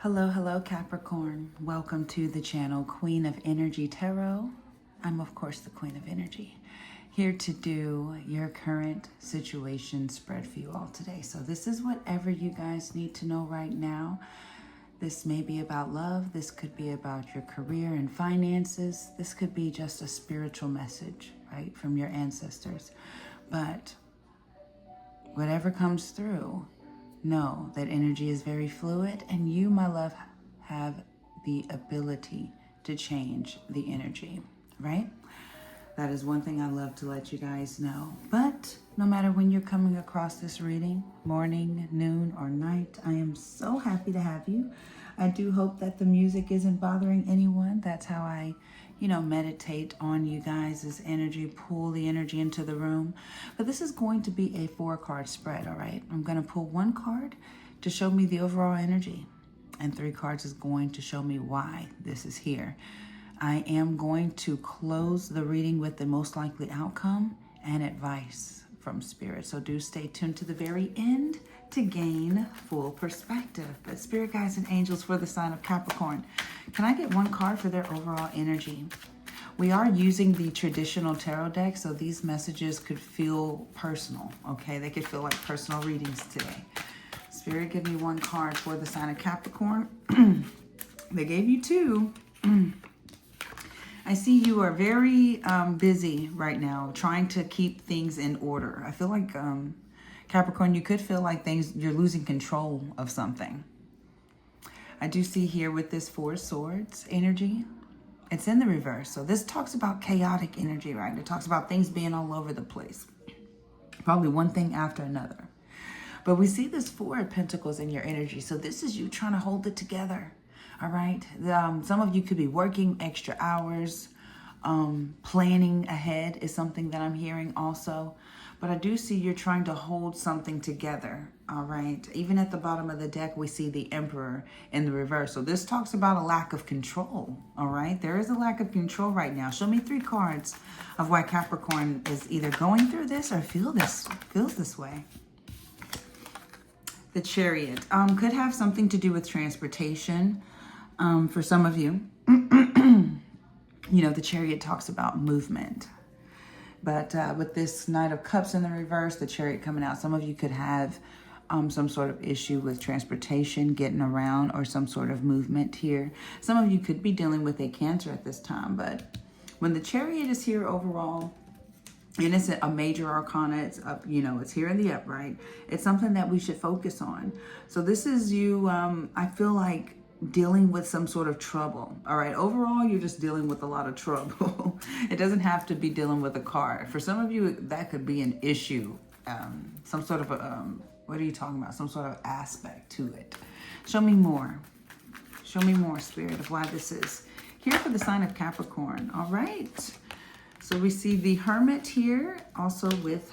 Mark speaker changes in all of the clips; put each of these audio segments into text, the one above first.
Speaker 1: Hello, Capricorn. Welcome to the channel Queen of Energy Tarot. I'm, of course, the Queen of Energy, here to do your current situation spread for you all today. So this is whatever you guys need to know right now. This may be about love. This could be about your career and finances. This could be just a spiritual message, right, from your ancestors. But whatever comes through, know that energy is very fluid, and you, my love, have the ability to change the energy, right? That is one thing I love to let you guys know. But no matter when you're coming across this reading, morning, noon, or night, I am so happy to have you. I do hope that the music isn't bothering anyone. That's how I meditate on you guys' energy, pull the energy into the room. But this is going to be a 4-card spread, all right? I'm going to pull 1 card to show me the overall energy, and 3 cards is going to show me why this is here. I am going to close the reading with the most likely outcome and advice from Spirit. So do stay tuned to the very end to gain full perspective. But Spirit guides and angels for the sign of Capricorn, can I get 1 card for their overall energy? We are using the traditional tarot deck, so these messages could feel personal, okay? They could feel like personal readings today. Spirit, give me 1 card for the sign of Capricorn. They gave you 2. I see you are very busy right now trying to keep things in order. I feel like, Capricorn, you could feel like you're losing control of something. I do see here with this 4 swords energy, it's in the reverse. So this talks about chaotic energy, right? It talks about things being all over the place. Probably one thing after another. But we see this 4 of Pentacles in your energy. So this is you trying to hold it together. All right. Some of you could be working extra hours. Planning ahead is something that I'm hearing also. But I do see you're trying to hold something together. All right. Even at the bottom of the deck, we see the Emperor in the reverse. So this talks about a lack of control. All right. There is a lack of control right now. Show me 3 cards of why Capricorn is either going through this or feels this way. The Chariot could have something to do with transportation. For some of you, the Chariot talks about movement. But with this Knight of Cups in the reverse, the Chariot coming out, some of you could have some sort of issue with transportation, getting around, or some sort of movement here. Some of you could be dealing with a Cancer at this time. But when the Chariot is here overall, and it's a major arcana, it's up, it's here in the upright, it's something that we should focus on. So this is you, I feel like, dealing with some sort of trouble. All right. Overall, you're just dealing with a lot of trouble. It doesn't have to be dealing with a car. For some of you, that could be an issue. Some sort of, what are you talking about? Some sort of aspect to it. Show me more. Show me more, Spirit, of why this is here for the sign of Capricorn. All right. So we see the Hermit here, also with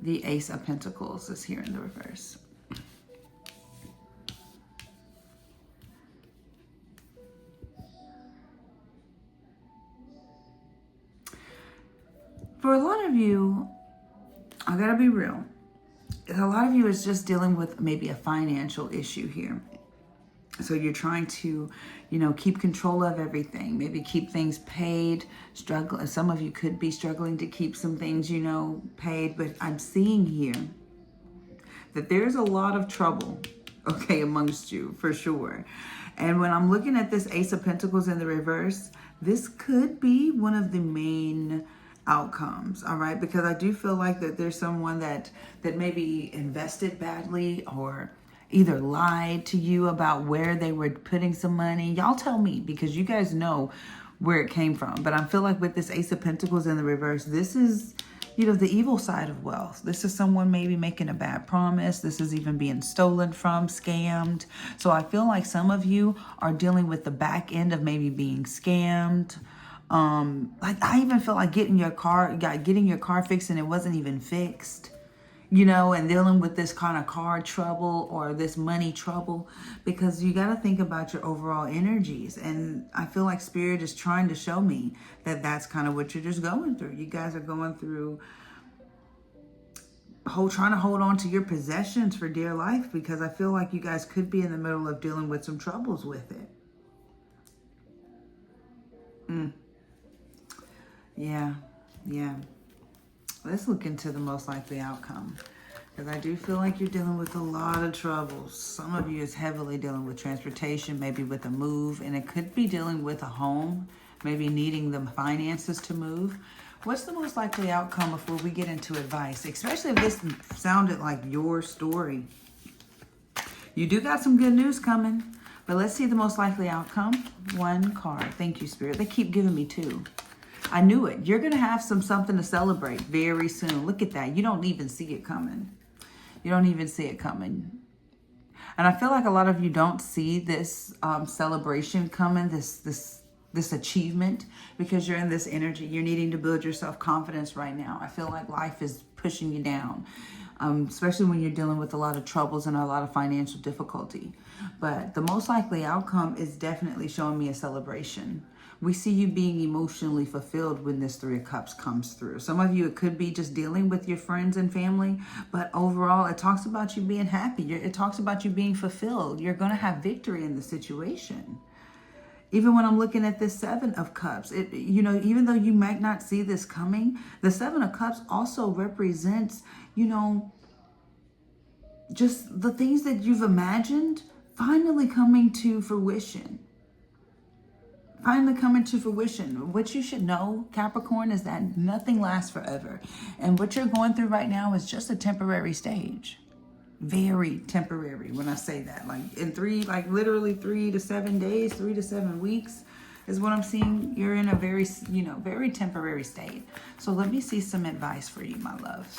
Speaker 1: the Ace of Pentacles is here in the reverse. For a lot of you, I gotta be real. A lot of you is just dealing with maybe a financial issue here. So you're trying to, keep control of everything. Maybe keep things paid. Struggle. Some of you could be struggling to keep some things, paid. But I'm seeing here that there's a lot of trouble, okay, amongst you for sure. And when I'm looking at this Ace of Pentacles in the reverse, this could be one of the main outcomes, all right? Because I do feel like that there's someone that maybe invested badly or either lied to you about where they were putting some money. Y'all tell me, because you guys know where it came from. But I feel like with this Ace of Pentacles in the reverse, this is, the evil side of wealth. This is someone maybe making a bad promise. This is even being stolen from, scammed. So I feel like some of you are dealing with the back end of maybe being scammed. Like I even feel like getting your car fixed and it wasn't even fixed, and dealing with this kind of car trouble or this money trouble, because you got to think about your overall energies. And I feel like Spirit is trying to show me that that's kind of what you're just going through. You guys are going through trying to hold on to your possessions for dear life, because I feel like you guys could be in the middle of dealing with some troubles with it. Yeah. Let's look into the most likely outcome, because I do feel like you're dealing with a lot of troubles. Some of you is heavily dealing with transportation, maybe with a move, and it could be dealing with a home, maybe needing the finances to move. What's the most likely outcome before we get into advice, especially if this sounded like your story? You do got some good news coming, but let's see the most likely outcome. One card. Thank you, Spirit. They keep giving me two. I knew it. You're going to have something to celebrate very soon. Look at that. You don't even see it coming. You don't even see it coming. And I feel like a lot of you don't see this celebration coming, this achievement, because you're in this energy. You're needing to build your self-confidence right now. I feel like life is pushing you down, especially when you're dealing with a lot of troubles and a lot of financial difficulty. But the most likely outcome is definitely showing me a celebration. We see you being emotionally fulfilled when this Three of Cups comes through. Some of you, it could be just dealing with your friends and family, but overall, it talks about you being happy. It talks about you being fulfilled. You're going to have victory in the situation. Even when I'm looking at this Seven of Cups, even though you might not see this coming, the Seven of Cups also represents, just the things that you've imagined finally coming to fruition. Finally coming to fruition. What you should know, Capricorn, is that nothing lasts forever. And what you're going through right now is just a temporary stage. Very temporary when I say that. Literally 3 to 7 days, 3 to 7 weeks is what I'm seeing. You're in a very, very temporary state. So let me see some advice for you, my loves.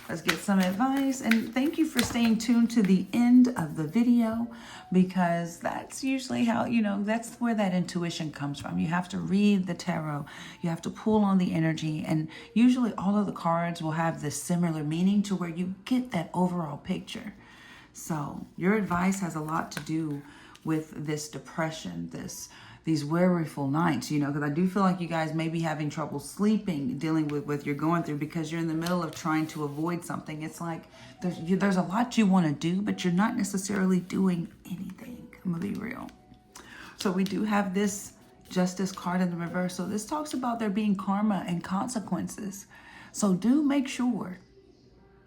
Speaker 1: Let's get some advice. And thank you for staying tuned to the end of the video, because that's usually how, that's where that intuition comes from. You have to read the tarot. You have to pull on the energy. And usually all of the cards will have this similar meaning to where you get that overall picture. So your advice has a lot to do with this depression, these worryful nights, because I do feel like you guys may be having trouble sleeping, dealing with what you're going through, because you're in the middle of trying to avoid something. It's like there's a lot you want to do, but you're not necessarily doing anything. I'm going to be real. So we do have this Justice card in the reverse. So this talks about there being karma and consequences. So do make sure,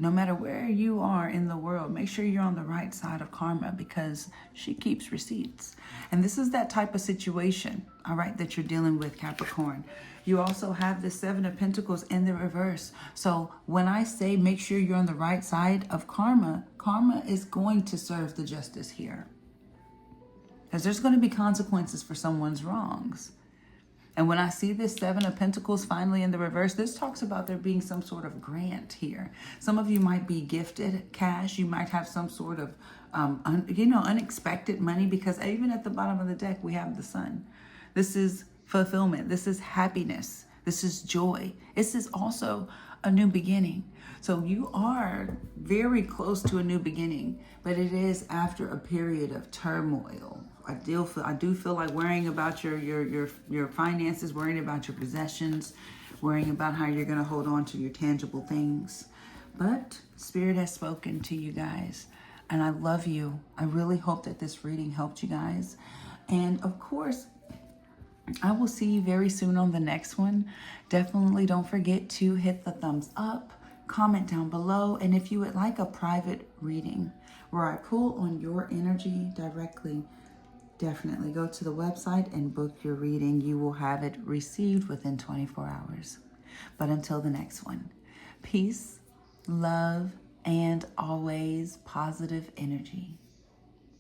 Speaker 1: no matter where you are in the world, make sure you're on the right side of karma, because she keeps receipts. And this is that type of situation, all right, that you're dealing with, Capricorn. You also have the Seven of Pentacles in the reverse. So when I say make sure you're on the right side of karma, karma is going to serve the justice here, because there's going to be consequences for someone's wrongs. And when I see this Seven of Pentacles finally in the reverse, this talks about there being some sort of grant here. Some of you might be gifted cash. You might have some sort of, unexpected money, because even at the bottom of the deck, we have the Sun. This is fulfillment. This is happiness. This is joy. This is also a new beginning. So you are very close to a new beginning, but it is after a period of turmoil. I do feel like worrying about your finances, worrying about your possessions, worrying about how you're going to hold on to your tangible things. But Spirit has spoken to you guys, and I love you. I really hope that this reading helped you guys. And of course, I will see you very soon on the next one. Definitely don't forget to hit the thumbs up, comment down below, and if you would like a private reading where I pull on your energy directly, definitely go to the website and book your reading. You will have it received within 24 hours. But until the next one, peace, love, and always positive energy.